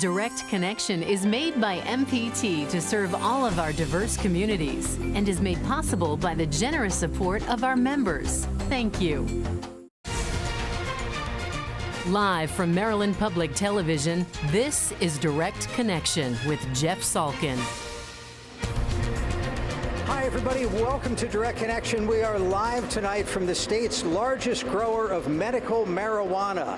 Direct Connection is made by MPT to serve all of our diverse communities and is made possible by the generous support of our members. Thank you. Live from Maryland Public Television, this is Direct Connection with Jeff Salkin. Hi, everybody. Welcome to Direct Connection. We are live tonight from the state's largest grower of medical marijuana.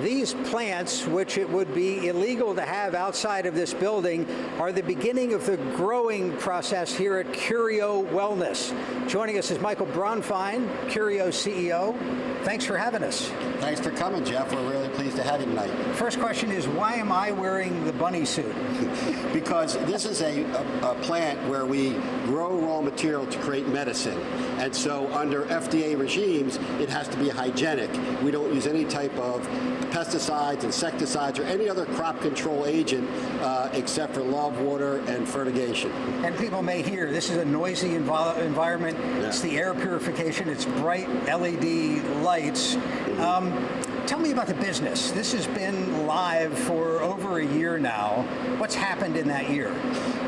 These plants, which it would be illegal to have outside of this building, are the beginning of the growing process here at Curio Wellness. Joining us is Michael Bronfein, Curio CEO. Thanks for having us. Thanks for coming, Jeff. We're really pleased to have you tonight. First question is, why am I wearing the bunny suit? Because this is a plant where we grow raw material to create medicine. And so under FDA regimes, it has to be hygienic. We don't use any type of pesticides, insecticides, or any other crop control agent except for love, water, and fertigation. And people may hear, this is a noisy environment. Yeah. It's the air purification. It's bright LED lights. Tell me about the business. This has been live for over a year now. What's happened in that year?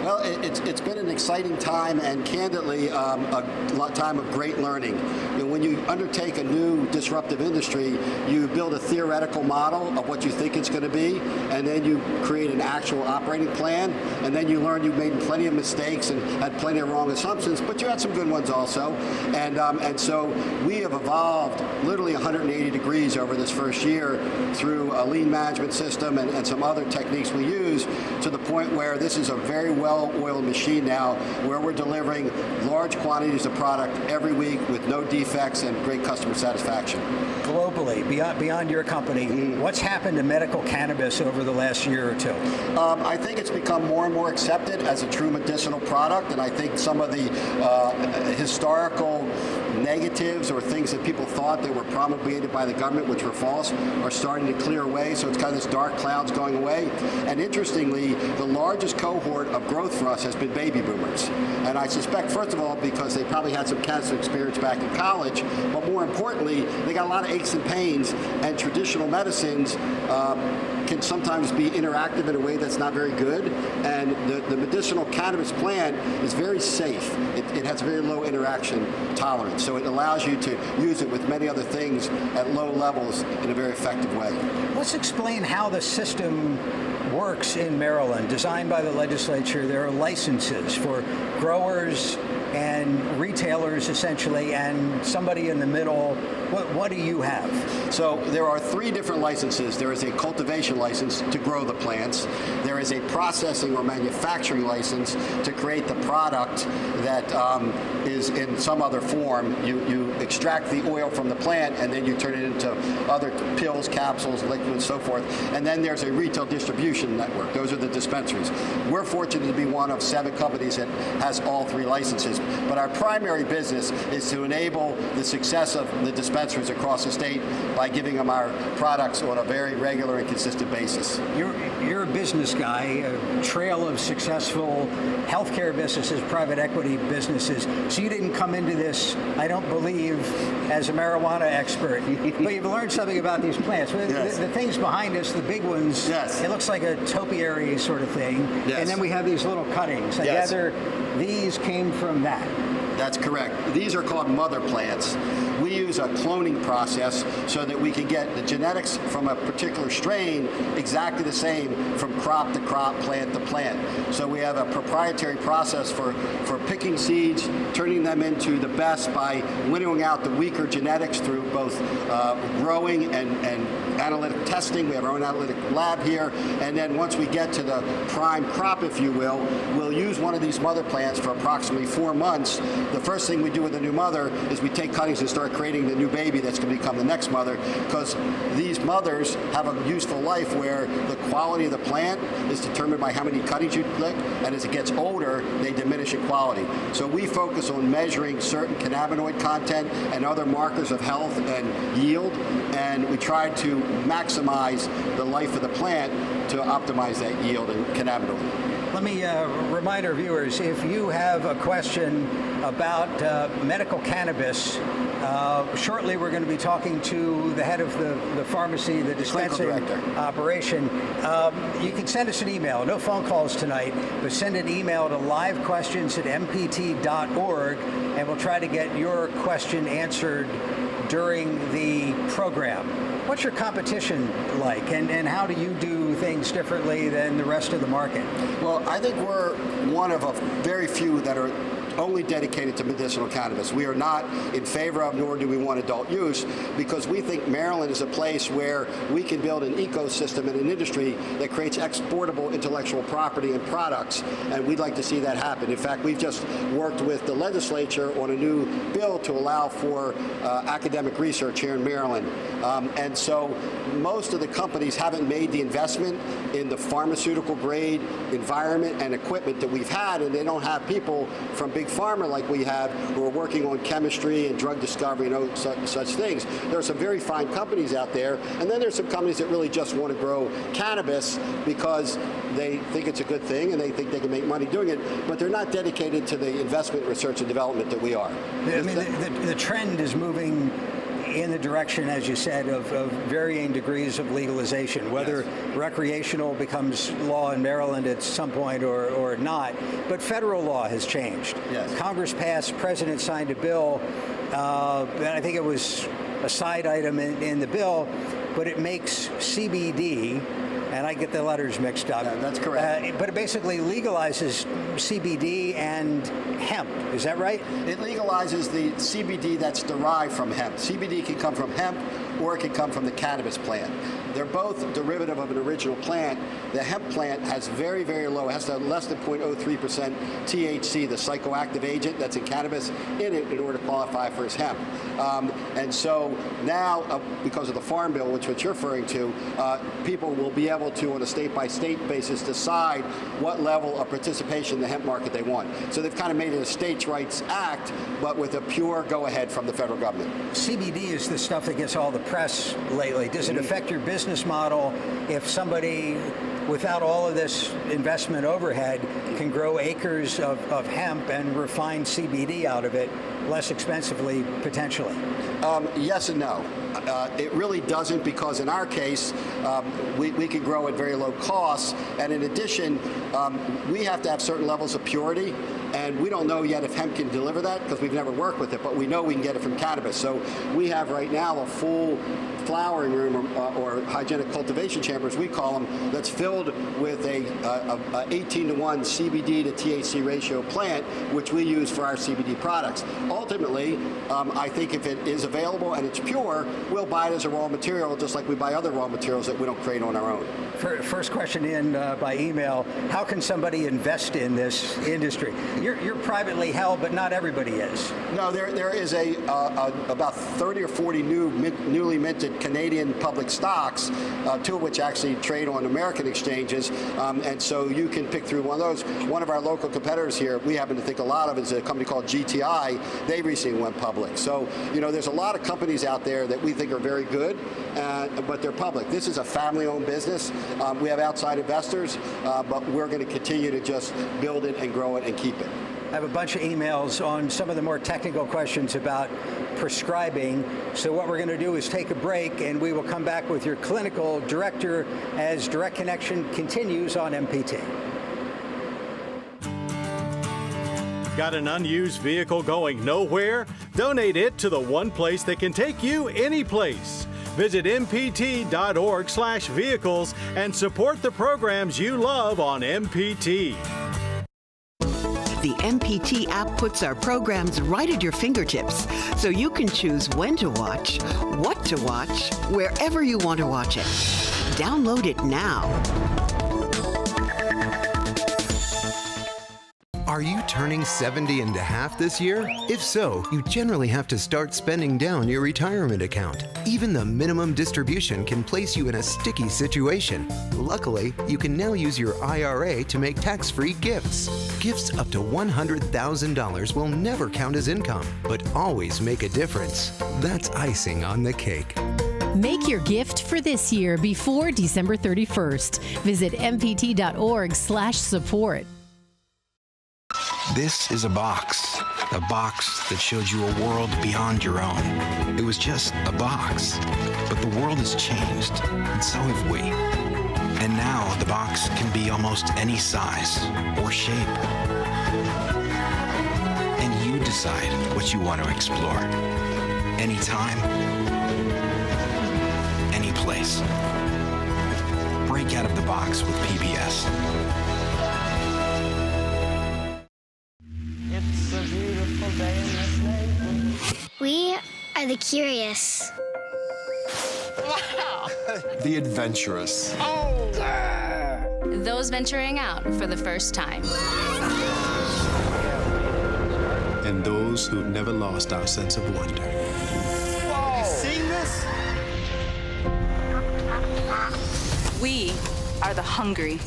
Well, it's been an exciting time and candidly a time of great learning. You know, when you undertake a new disruptive industry, you build a theoretical model of what you think it's going to be, and then you create an actual operating plan, and then you learn you've made plenty of mistakes and had plenty of wrong assumptions, but you had some good ones also. And so we have evolved literally 180 degrees over this first year through a lean management system and some other techniques we use to the point where this is a very well-oiled machine now where we're delivering large quantities of product every week with no defects and great customer satisfaction. Globally, beyond your company, what's happened to medical cannabis over the last year or two? I think it's become more and more accepted as a true medicinal product, and I think some of the historical negatives or things that people thought that were promulgated by the government, which were false, are starting to clear away. So it's kind of this dark clouds going away. And interestingly, the largest cohort of growth for us has been baby boomers. And I suspect, first of all, because they probably had some cancer experience back in college, but more importantly, they got a lot of aches and pains, and traditional medicines can sometimes be interactive in a way that's not very good. And the medicinal cannabis plant is very safe. It has very low interaction tolerance. So it allows you to use it with many other things at low levels in a very effective way. Let's explain how the system works in Maryland. Designed by the legislature, there are licenses for growers and retailers, essentially, and somebody in the middle. What do you have? So there are 3 different licenses. There is a cultivation license to grow the plants. There is a processing or manufacturing license to create the product that is in some other form. You extract the oil from the plant and then you turn it into other pills, capsules, liquids, so forth. And then there's a retail distribution network. Those are the dispensaries. We're fortunate to be one of 7 companies that has all 3 licenses. But our primary business is to enable the success of the dispensaries across the state by giving them our products on a very regular and consistent basis. You're a business guy, a trail of successful healthcare businesses, private equity businesses. So you didn't come into this, I don't believe, as a marijuana expert, but you've learned something about these plants. Yes. The things behind us, the big ones, yes. It looks like a topiary sort of thing. Yes. And then we have these little cuttings. I Yes. gather these came from that. That's correct. These are called mother plants. We use a cloning process so that we can get the genetics from a particular strain exactly the same from crop to crop, plant to plant. So we have a proprietary process for picking seeds, turning them into the best by winnowing out the weaker genetics through both growing and analytic testing. We have our own analytic lab here. And then once we get to the prime crop, if you will, we'll use one of these mother plants for approximately 4 months. The first thing we do with a new mother is we take cuttings and start creating the new baby that's going to become the next mother, because these mothers have a useful life where the quality of the plant is determined by how many cuttings you lick, and as it gets older, they diminish in quality. So we focus on measuring certain cannabinoid content and other markers of health and yield, and we try to maximize the life of the plant to optimize that yield and cannabinoid. Let me remind our viewers, if you have a question about medical cannabis, shortly we're going to be talking to the head of the pharmacy, the dispensing operation. You can send us an email. No phone calls tonight, but send an email to livequestions@mpt.org, and we'll try to get your question answered during the program. What's your competition like, and how do you do things differently than the rest of the market? Well, I think we're one of a very few that are only dedicated to medicinal cannabis. We are not in favor of, nor do we want adult use, because we think Maryland is a place where we can build an ecosystem and an industry that creates exportable intellectual property and products, and we'd like to see that happen. In fact, we've just worked with the legislature on a new bill to allow for academic research here in Maryland. And so most of the companies haven't made the investment in the pharmaceutical grade environment and equipment that we've had, and they don't have people from big pharma like we have who are working on chemistry and drug discovery and such things. There are some very fine companies out there, and then there's some companies that really just want to grow cannabis because they think it's a good thing and they think they can make money doing it, but they're not dedicated to the investment, research, and development that we are. I mean, the trend is moving in the direction, as you said, of varying degrees of legalization, whether recreational becomes law in Maryland at some point or not. But federal law has changed. Yes. Congress passed, President signed a bill, and I think it was a side item in the bill, but it makes CBD, and I get the letters mixed up. Yeah, that's correct. But it basically legalizes CBD and hemp. Is that right? It legalizes the CBD that's derived from hemp. CBD can come from hemp or it can come from the cannabis plant. They're both derivative of an original plant. The hemp plant has very, very low, it has to have less than 0.03% THC, the psychoactive agent that's in cannabis, in it in order to qualify for as hemp. And so now, because of the Farm Bill, which you're referring to, people will be able to, on a state-by-state basis, decide what level of participation in the hemp market they want. So they've kind of made it a states' rights act, but with a pure go-ahead from the federal government. CBD is the stuff that gets all the press lately. Does it affect your business model if somebody, without all of this investment overhead, can grow acres of hemp and refine CBD out of it less expensively, potentially? Yes and no. It really doesn't, because in our case, we can grow at very low costs, and in addition, we have to have certain levels of purity, and we don't know yet if hemp can deliver that because we've never worked with it, but we know we can get it from cannabis. So we have right now a full flowering room or hygienic cultivation chamber, as we call them, that's filled with a 18-to-1 CBD to THC ratio plant, which we use for our CBD products. Ultimately, I think if it is available and it's pure, we'll buy it as a raw material, just like we buy other raw materials that we don't create on our own. First question in by email: how can somebody invest in this industry? You're privately held, but not everybody is. No, there is about 30 or 40 newly minted Canadian public stocks, two of which actually trade on American exchanges, and so you can pick through one of those. One of our local competitors here, we happen to think a lot of, is a company called GTI. They recently went public. So, you know, there's a lot of companies out there that we think are very good, but they're public. This is a family-owned business. We have outside investors, but we're going to continue to just build it and grow it and keep it. I have a bunch of emails on some of the more technical questions about prescribing. So what we're going to do is take a break, and we will come back with your clinical director as Direct Connection continues on MPT. Got an unused vehicle going nowhere? Donate it to the one place that can take you any place. Visit mpt.org/vehicles and support the programs you love on MPT. The MPT app puts our programs right at your fingertips, so you can choose when to watch, what to watch, wherever you want to watch it. Download it now. Are you turning 70 and a half this year? If so, you generally have to start spending down your retirement account. Even the minimum distribution can place you in a sticky situation. Luckily, you can now use your IRA to make tax-free gifts. Gifts up to $100,000 will never count as income, but always make a difference. That's icing on the cake. Make your gift for this year before December 31st. Visit mpt.org/support. This is a box that showed you a world beyond your own. It was just a box, but the world has changed, and so have we. And now the box can be almost any size or shape. And you decide what you want to explore. Anytime, any place. Break out of the box with PBS. It's a beautiful day in this neighborhood. We are the curious. Wow! The adventurous. Oh! Those venturing out for the first time. And those who've never lost our sense of wonder. Whoa. You seen this? We are the hungry.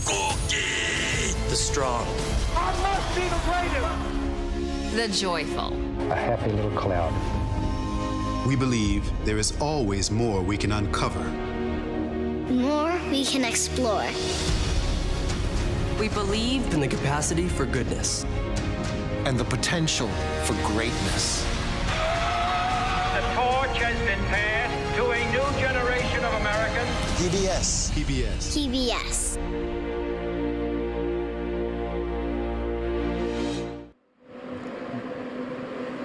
The strong. I must be the greatest! The joyful. A happy little cloud. We believe there is always more we can uncover. More we can explore. We believe in the capacity for goodness. And the potential for greatness. The torch has been passed to a new generation of Americans. PBS. PBS.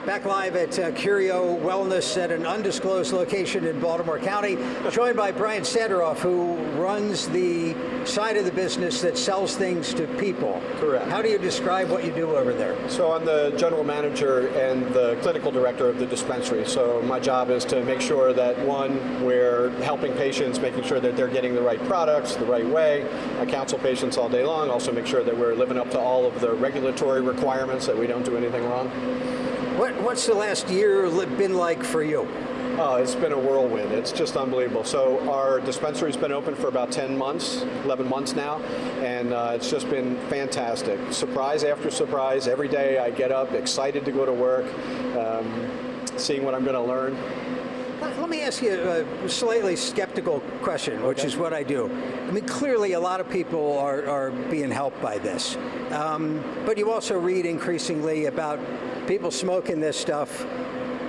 Back live at Curio Wellness at an undisclosed location in Baltimore County, joined by Brian Sanderoff, who runs the side of the business that sells things to people. Correct. How do you describe what you do over there? So I'm the general manager and the clinical director of the dispensary. So my job is to make sure that, one, we're helping patients, making sure that they're getting the right products the right way. I counsel patients all day long, also make sure that we're living up to all of the regulatory requirements, that we don't do anything wrong. What's the last year been like for you? It's been a whirlwind. It's just unbelievable. So our dispensary's been open for about 10 months, 11 months now, and it's just been fantastic. Surprise after surprise. Every day I get up excited to go to work, seeing what I'm going to learn. Let me ask you a slightly skeptical question, which is what I do. I mean, clearly a lot of people are being helped by this. But you also read increasingly about people smoking this stuff,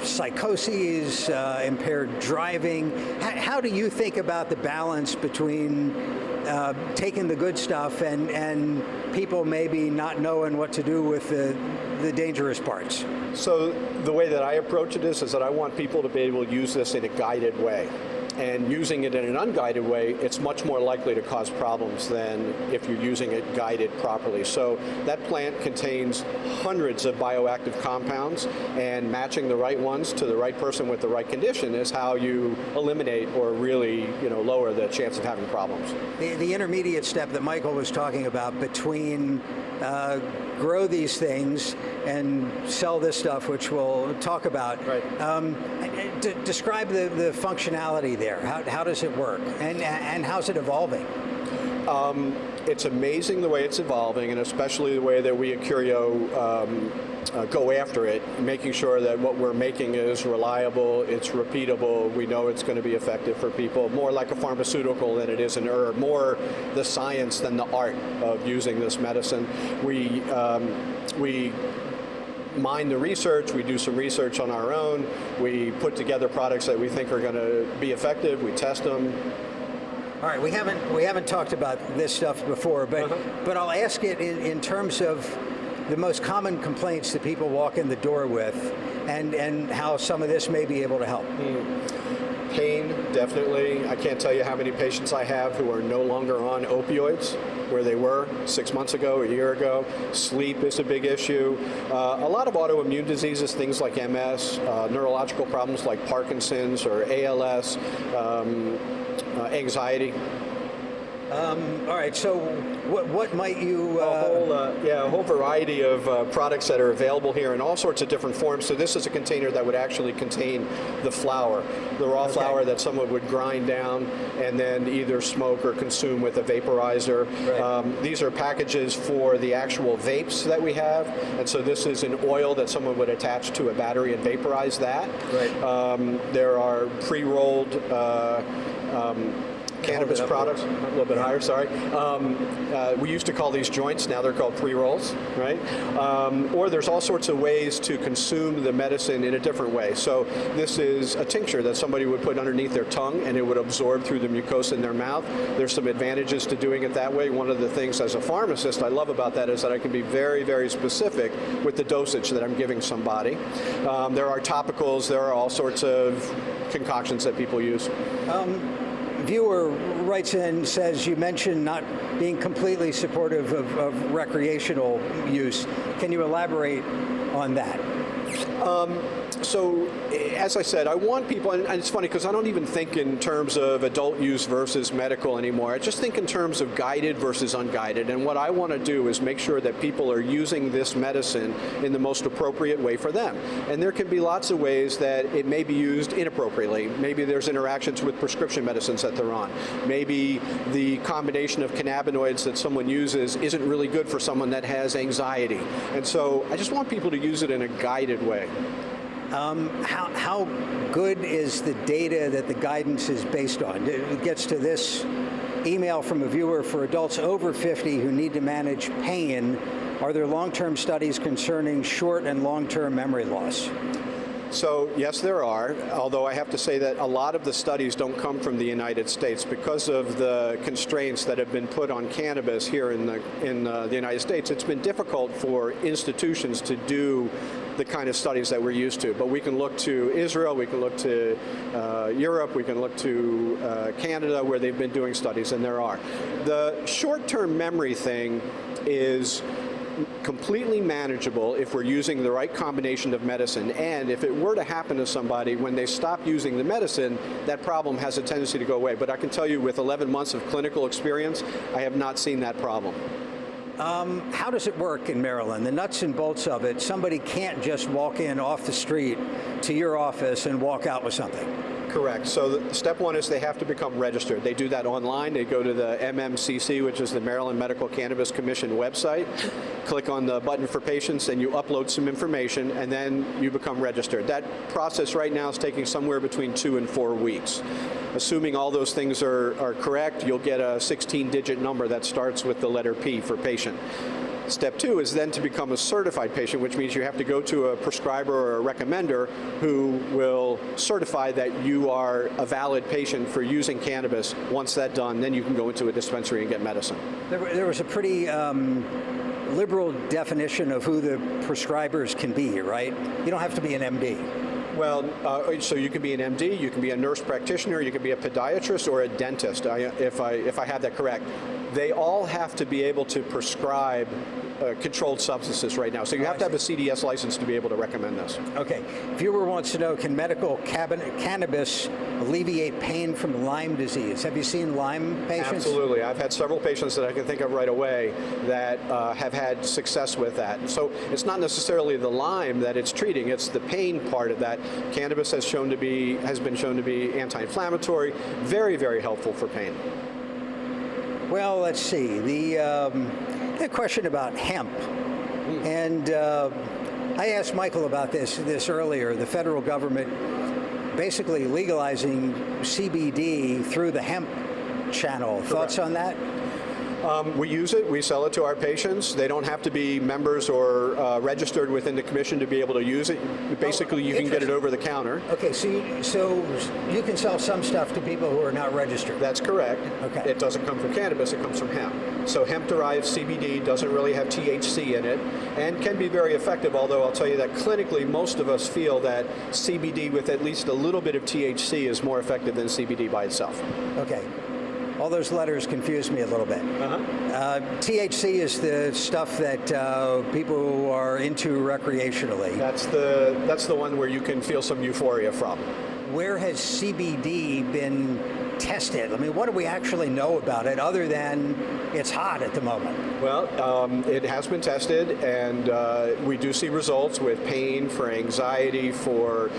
psychoses, impaired driving. How do you think about the balance between taking the good stuff and people maybe not knowing what to do with the dangerous parts? So the way that I approach it is that I want people to be able to use this in a guided way. And using it in an unguided way, it's much more likely to cause problems than if you're using it guided properly. So that plant contains hundreds of bioactive compounds, and matching the right ones to the right person with the right condition is how you eliminate or really, lower the chance of having problems. The intermediate step that Michael was talking about between grow these things and sell this stuff, which we'll talk about. Right. Describe the functionality there. How does it work, and how's it evolving? It's amazing the way it's evolving, and especially the way that we at Curio go after it, making sure that what we're making is reliable, it's repeatable, we know it's going to be effective for people, more like a pharmaceutical than it is an herb, more the science than the art of using this medicine. We mine the research, we do some research on our own, we put together products that we think are going to be effective, we test them. All right, we haven't talked about this stuff before, but I'll ask it in terms of the most common complaints that people walk in the door with, and how some of this may be able to help. Pain, definitely. I can't tell you how many patients I have who are no longer on opioids where they were 6 months ago, a year ago. Sleep is a big issue. A lot of autoimmune diseases, things like MS, neurological problems like Parkinson's or ALS, anxiety. All right, so what might you... A whole variety of products that are available here in all sorts of different forms. So this is a container that would actually contain the flour, the raw flour that someone would grind down and then either smoke or consume with a vaporizer. Right. These are packages for the actual vapes that we have, and so this is an oil that someone would attach to a battery and vaporize that. Right. There are pre-rolled cannabis products, a little bit higher, sorry. We used to call these joints, now they're called pre-rolls, right? Or there's all sorts of ways to consume the medicine in a different way. So this is a tincture that somebody would put underneath their tongue and it would absorb through the mucosa in their mouth. There's some advantages to doing it that way. One of the things as a pharmacist I love about that is that I can be very, very specific with the dosage that I'm giving somebody. There are topicals, there are all sorts of concoctions that people use. Viewer writes in, says you mentioned not being completely supportive of recreational use. Can you elaborate on that? So, as I said, I want people, and it's funny because I don't even think in terms of adult use versus medical anymore. I just think in terms of guided versus unguided. And what I want to do is make sure that people are using this medicine in the most appropriate way for them. And there can be lots of ways that it may be used inappropriately. Maybe there's interactions with prescription medicines that they're on. Maybe the combination of cannabinoids that someone uses isn't really good for someone that has anxiety. And so I just want people to use it in a guided way. How good is the data that the guidance is based on? It gets to this email from a viewer: for adults over 50 who need to manage pain, are there long-term studies concerning short and long-term memory loss? So, yes, there are, although I have to say that a lot of the studies don't come from the United States because of the constraints that have been put on cannabis here in the United States. It's been difficult for institutions to do the kind of studies that we're used to. But we can look to Israel, we can look to Europe, we can look to Canada, where they've been doing studies, and there are. The short-term memory thing is completely manageable if we're using the right combination of medicine, and if it were to happen to somebody when they stop using the medicine, that problem has a tendency to go away. But I can tell you with 11 months of clinical experience, I have not seen that problem. How does it work in Maryland? The nuts and bolts of it, somebody can't just walk in off the street to your office and walk out with something. Correct. So step one is they have to become registered. They do that online. They go to the MMCC, which is the Maryland Medical Cannabis Commission website, click on the button for patients, and you upload some information, and then you become registered. That process right now is taking somewhere between 2 and 4 weeks. Assuming all those things are correct, you'll get a 16-digit number that starts with the letter P for patient. Step two is then to become a certified patient, which means you have to go to a prescriber or a recommender who will certify that you are a valid patient for using cannabis. Once that's done, then you can go into a dispensary and get medicine. There was a pretty liberal definition of who the prescribers can be, right? You don't have to be an MD. Well, so you can be an MD, you can be a nurse practitioner, you can be a podiatrist or a dentist, if I have that correct. They all have to be able to prescribe controlled substances right now. So you have to have a CDS license to be able to recommend this. Okay. Viewer wants to know, can medical cannabis alleviate pain from Lyme disease? Have you seen Lyme patients? Absolutely. I've had several patients that I can think of right away that have had success with that. So it's not necessarily the Lyme that it's treating, it's the pain part of that. Cannabis has been shown to be anti-inflammatory, very, very helpful for pain. Well, let's see. The question about hemp, and I asked Michael about this earlier. The federal government basically legalizing CBD through the hemp channel. Thoughts on that? We use it. We sell it to our patients. They don't have to be members or registered within the commission to be able to use it. Basically, you can get it over the counter. Okay, so you can sell some stuff to people who are not registered. That's correct. Okay. It doesn't come from cannabis. It comes from hemp. So hemp-derived CBD doesn't really have THC in it and can be very effective, although I'll tell you that clinically most of us feel that CBD with at least a little bit of THC is more effective than CBD by itself. Okay. All those letters confuse me a little bit. THC is the stuff that people who are into recreationally. That's the one where you can feel some euphoria from. Where has CBD been tested? I mean, what do we actually know about it other than it's hot at the moment? Well, it has been tested, and we do see results with pain, for anxiety, for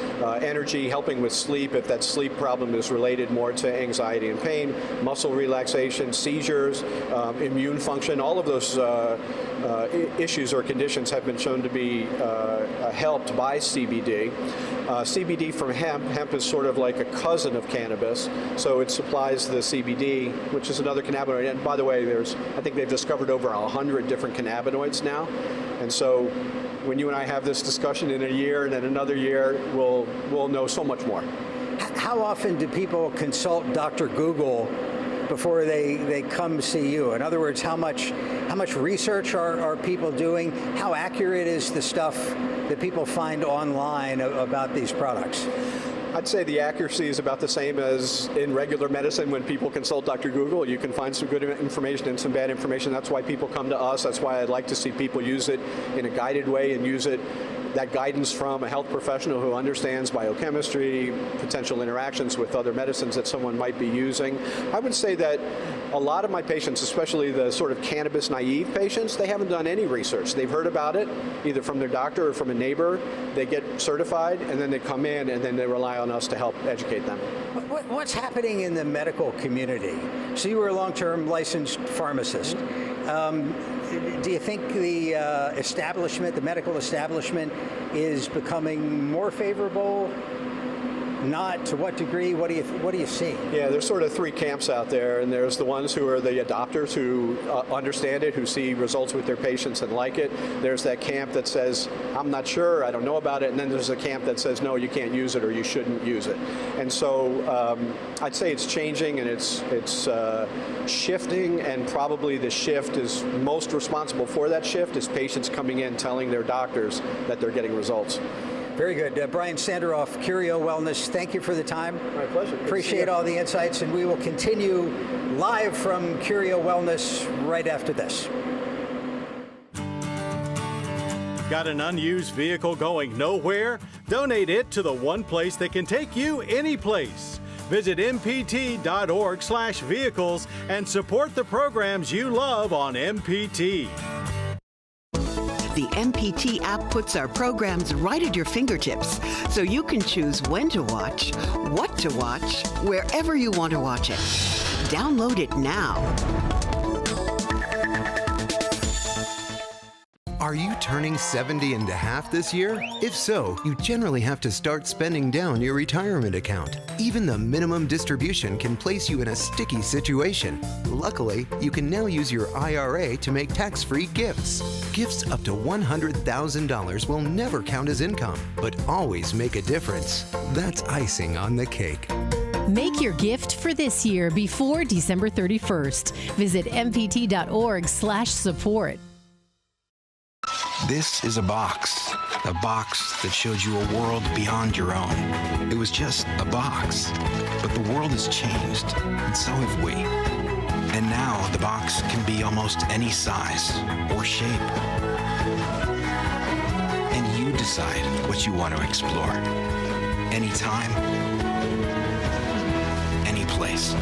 energy, helping with sleep if that sleep problem is related more to anxiety and pain, muscle relaxation, seizures, immune function. All of those issues or conditions have been shown to be helped by CBD. CBD from hemp. Hemp is sort of like a cousin of cannabis, so it supplies the CBD, which is another cannabinoid. And by the way, I think they've discovered over 100 different cannabinoids now. And so when you and I have this discussion in a year and then another year, we'll know so much more. How often do people consult Dr. Google before they come see you? In other words, how much research are people doing? How accurate is the stuff that people find online about these products? I'd say the accuracy is about the same as in regular medicine when people consult Dr. Google. You can find some good information and some bad information. That's why people come to us. That's why I'd like to see people use it in a guided way and use that guidance from a health professional who understands biochemistry, potential interactions with other medicines that someone might be using. I would say that a lot of my patients, especially the sort of cannabis naive patients, they haven't done any research. They've heard about it either from their doctor or from a neighbor. They get certified and then they come in and then they rely on us to help educate them. What's happening in the medical community? So you were a long-term licensed pharmacist. Do you think the establishment, the medical establishment, is becoming more favorable? Not? To what degree? What do you see? Yeah, there's sort of three camps out there, and there's the ones who are the adopters who understand it, who see results with their patients and like it. There's that camp that says, I'm not sure, I don't know about it, and then there's a camp that says, no, you can't use it or you shouldn't use it. And so I'd say it's changing and it's shifting, and probably the shift is most responsible for that shift is patients coming in telling their doctors that they're getting results. Very good. Brian Sanderoff, Curio Wellness, thank you for the time. My pleasure. Appreciate all the insights, and we will continue live from Curio Wellness right after this. Got an unused vehicle going nowhere? Donate it to the one place that can take you any place. Visit mpt.org/vehicles and support the programs you love on MPT. The MPT app puts our programs right at your fingertips, so you can choose when to watch, what to watch, wherever you want to watch it. Download it now. Are you turning 70 and a half this year? If so, you generally have to start spending down your retirement account. Even the minimum distribution can place you in a sticky situation. Luckily, you can now use your IRA to make tax-free gifts. Gifts up to $100,000 will never count as income, but always make a difference. That's icing on the cake. Make your gift for this year before December 31st. Visit mpt.org/support. This is a box that showed you a world beyond your own. It was just a box, but the world has changed, and so have we. And now the box can be almost any size or shape. And you decide what you want to explore. Anytime, any place.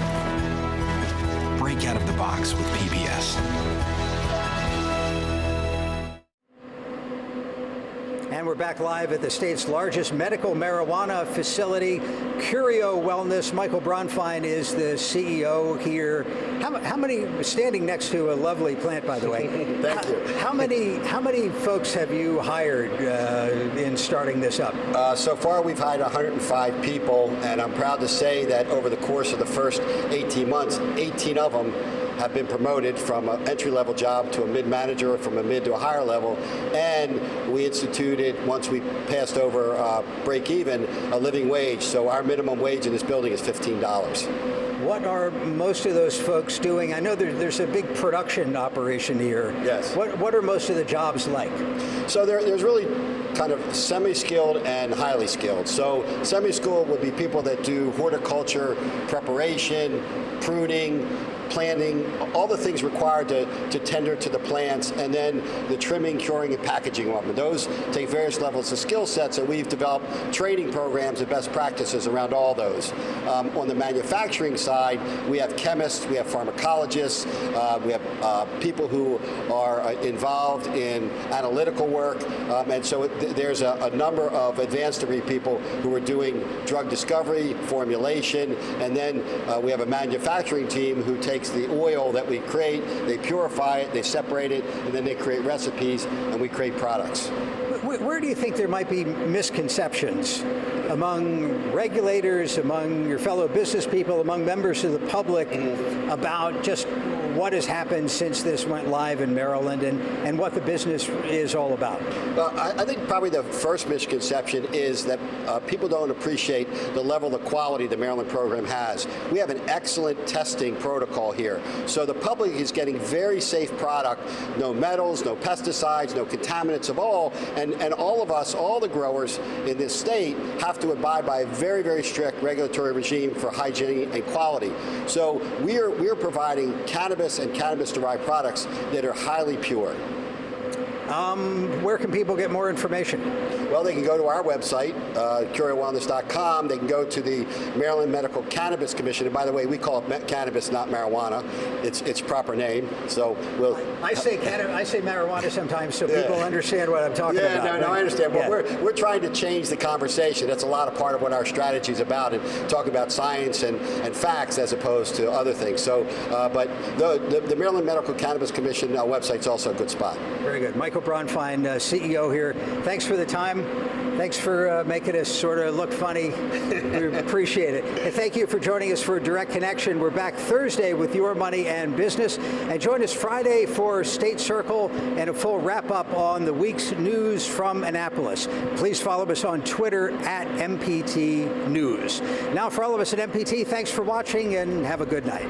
Break out of the box with PBS. And we're back live at the state's largest medical marijuana facility, Curio Wellness. Michael Bronfein is the CEO here. How many, standing next to a lovely plant, by the way. Thank you. How many folks have you hired in starting this up? So far, we've hired 105 people, and I'm proud to say that over the course of the first 18 months, 18 of them have been promoted from an entry-level job to a mid-manager, or from a mid to a higher level, and we instituted, once we passed over break-even, a living wage. So our minimum wage in this building is $15. What are most of those folks doing? I know there's a big production operation here. Yes. What are most of the jobs like? So there's really kind of semi-skilled and highly skilled. So semi-skilled would be people that do horticulture, preparation, pruning, planting, all the things required to tender to the plants, and then the trimming, curing, and packaging of them. And those take various levels of skill sets, and we've developed training programs and best practices around all those. On the manufacturing side, we have chemists, we have pharmacologists, we have people who are involved in analytical work, and so there's a number of advanced degree people who are doing drug discovery, formulation, and then we have a manufacturing team who takes the oil that we create, they purify it, they separate it, and then they create recipes, and we create products. Where do you think there might be misconceptions among regulators, among your fellow business people, among members of the public about just what has happened since this went live in Maryland and what the business is all about? Well, I think probably the first misconception is that people don't appreciate the level of quality the Maryland program has. We have an excellent testing protocol here. So the public is getting very safe product, no metals, no pesticides, no contaminants of all, and all of us, all the growers in this state have to abide by a very, very strict regulatory regime for hygiene and quality. So we're providing cannabis and cannabis-derived products that are highly pure. Where can people get more information? Well, they can go to our website, curiowellness.com. They can go to the Maryland Medical Cannabis Commission. And by the way, we call it cannabis, not marijuana. It's proper name. So we'll. I say marijuana sometimes, so people understand what I'm talking about. Yeah, no, I understand. Well, we're trying to change the conversation. That's a lot of part of what our strategy is about, and talking about science and facts as opposed to other things. So, but the Maryland Medical Cannabis Commission website's also a good spot. Very good. Michael Braunfein, CEO here. Thanks for the time. Thanks for making us sort of look funny. We appreciate it. And thank you for joining us for Direct Connection. We're back Thursday with Your Money and Business. And join us Friday for State Circle and a full wrap-up on the week's news from Annapolis. Please follow us on Twitter at MPT News. Now, for all of us at MPT, thanks for watching and have a good night.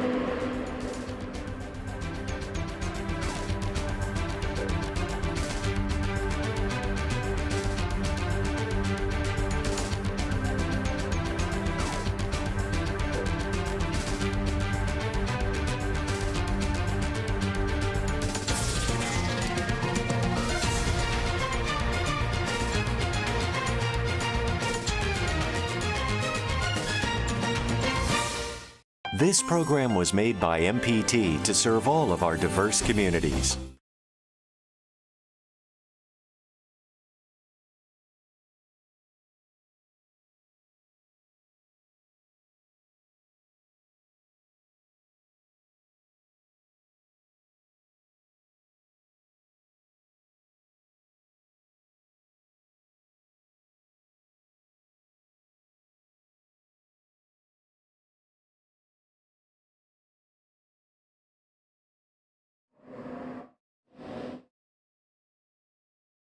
This program was made by MPT to serve all of our diverse communities.